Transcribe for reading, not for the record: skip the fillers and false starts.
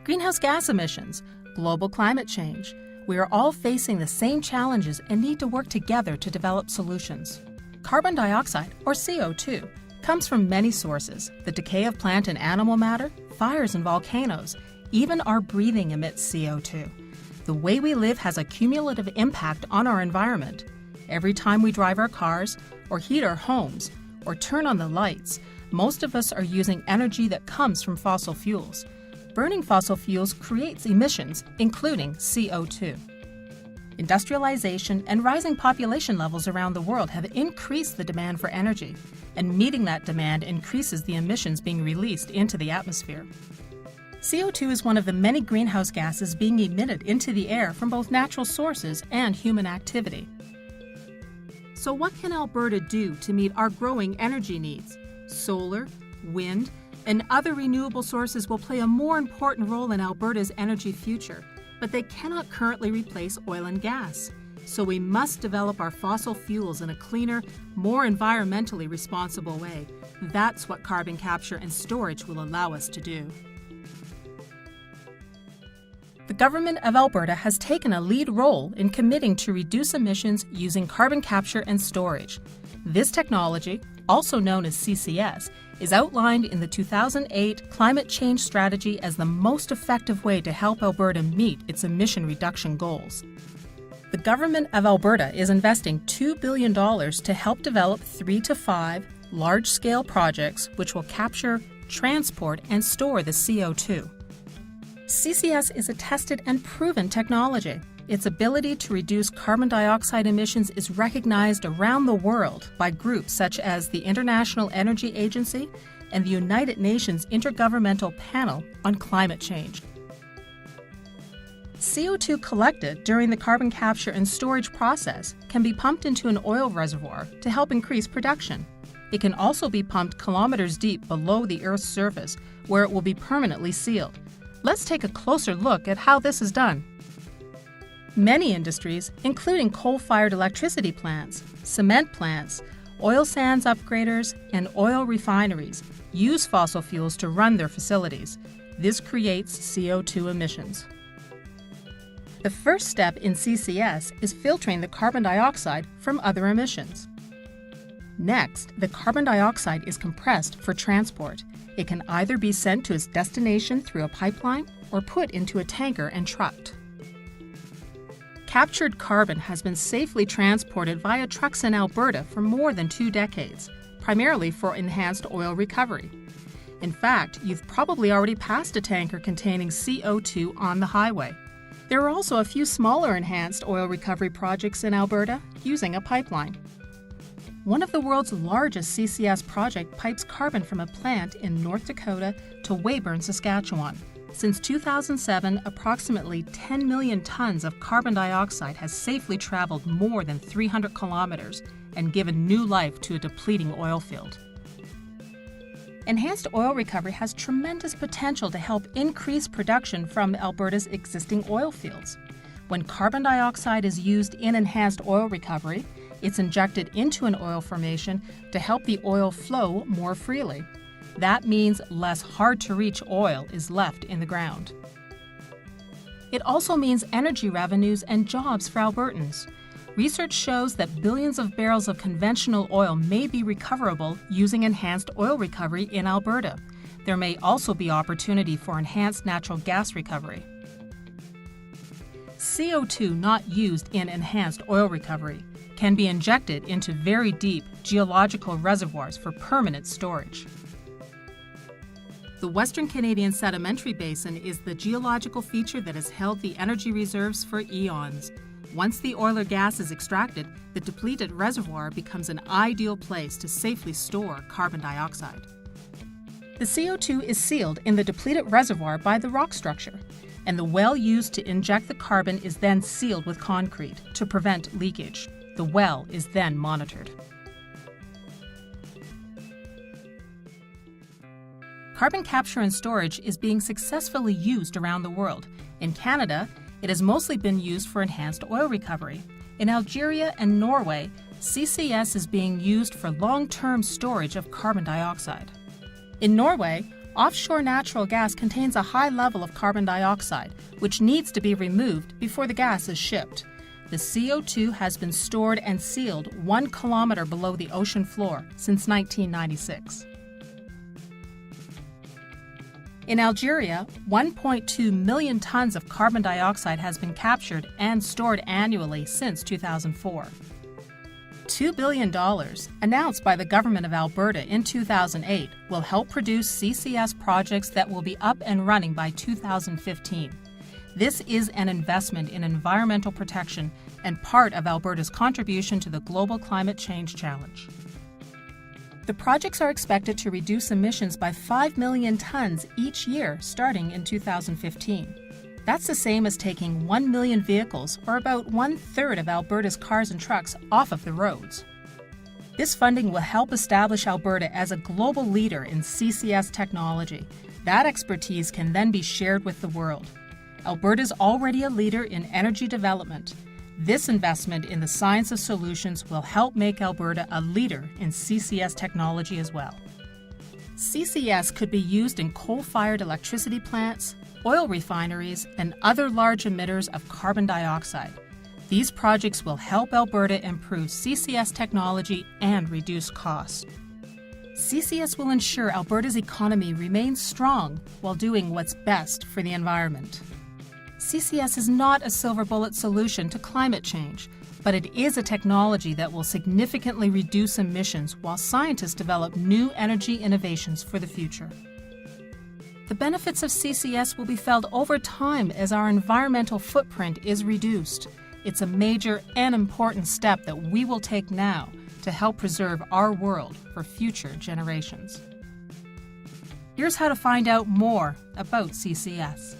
Greenhouse gas emissions, global climate change. We are all facing the same challenges and need to work together to develop solutions. Carbon dioxide, or CO2, comes from many sources: the decay of plant and animal matter, fires and volcanoes. Even our breathing emits CO2. The way we live has a cumulative impact on our environment. Every time we drive our cars, or heat our homes, or turn on the lights, most of us are using energy that comes from fossil fuels. Burning fossil fuels creates emissions, including CO2. Industrialization and rising population levels around the world have increased the demand for energy, and meeting that demand increases the emissions being released into the atmosphere. CO2 is one of the many greenhouse gases being emitted into the air from both natural sources and human activity. So what can Alberta do to meet our growing energy needs? Solar, wind, and other renewable sources will play a more important role in Alberta's energy future, but they cannot currently replace oil and gas. So we must develop our fossil fuels in a cleaner, more environmentally responsible way. That's what carbon capture and storage will allow us to do. The Government of Alberta has taken a lead role in committing to reduce emissions using carbon capture and storage. This technology, also known as CCS, is outlined in the 2008 Climate Change Strategy as the most effective way to help Alberta meet its emission reduction goals. The Government of Alberta is investing $2 billion to help develop 3 to 5 large-scale projects which will capture, transport, and store the CO2. CCS is a tested and proven technology. Its ability to reduce carbon dioxide emissions is recognized around the world by groups such as the International Energy Agency and the United Nations Intergovernmental Panel on Climate Change. CO2 collected during the carbon capture and storage process can be pumped into an oil reservoir to help increase production. It can also be pumped kilometers deep below the Earth's surface, where it will be permanently sealed. Let's take a closer look at how this is done. Many industries, including coal-fired electricity plants, cement plants, oil sands upgraders, and oil refineries, use fossil fuels to run their facilities. This creates CO2 emissions. The first step in CCS is filtering the carbon dioxide from other emissions. Next, the carbon dioxide is compressed for transport. It can either be sent to its destination through a pipeline or put into a tanker and trucked. Captured carbon has been safely transported via trucks in Alberta for more than 2 decades, primarily for enhanced oil recovery. In fact, you've probably already passed a tanker containing CO2 on the highway. There are also a few smaller enhanced oil recovery projects in Alberta using a pipeline. One of the world's largest CCS project pipes carbon from a plant in North Dakota to Weyburn, Saskatchewan. Since 2007, approximately 10 million tons of carbon dioxide has safely traveled more than 300 kilometers and given new life to a depleting oil field. Enhanced oil recovery has tremendous potential to help increase production from Alberta's existing oil fields. When carbon dioxide is used in enhanced oil recovery, it's injected into an oil formation to help the oil flow more freely. That means less hard-to-reach oil is left in the ground. It also means energy revenues and jobs for Albertans. Research shows that billions of barrels of conventional oil may be recoverable using enhanced oil recovery in Alberta. There may also be opportunity for enhanced natural gas recovery. CO2 not used in enhanced oil recovery can be injected into very deep geological reservoirs for permanent storage. The Western Canadian Sedimentary Basin is the geological feature that has held the energy reserves for eons. Once the oil or gas is extracted, the depleted reservoir becomes an ideal place to safely store carbon dioxide. The CO2 is sealed in the depleted reservoir by the rock structure, and the well used to inject the carbon is then sealed with concrete to prevent leakage. The well is then monitored. Carbon capture and storage is being successfully used around the world. In Canada, it has mostly been used for enhanced oil recovery. In Algeria and Norway, CCS is being used for long-term storage of carbon dioxide. In Norway, Offshore natural gas contains a high level of carbon dioxide, which needs to be removed before the gas is shipped. The CO2 has been stored and sealed 1 kilometer below the ocean floor since 1996. In Algeria, 1.2 million tons of carbon dioxide has been captured and stored annually since 2004. $2 billion, announced by the government of Alberta in 2008, will help produce CCS projects that will be up and running by 2015. This is an investment in environmental protection and part of Alberta's contribution to the global climate change challenge. The projects are expected to reduce emissions by 5 million tons each year starting in 2015. That's the same as taking 1 million vehicles, or about 1/3 of Alberta's cars and trucks, off of the roads. This funding will help establish Alberta as a global leader in CCS technology. That expertise can then be shared with the world. Alberta is already a leader in energy development. This investment in the science of solutions will help make Alberta a leader in CCS technology as well. CCS could be used in coal-fired electricity plants, oil refineries, and other large emitters of carbon dioxide. These projects will help Alberta improve CCS technology and reduce costs. CCS will ensure Alberta's economy remains strong while doing what's best for the environment. CCS is not a silver bullet solution to climate change, but it is a technology that will significantly reduce emissions while scientists develop new energy innovations for the future. The benefits of CCS will be felt over time as our environmental footprint is reduced. It's a major and important step that we will take now to help preserve our world for future generations. Here's how to find out more about CCS.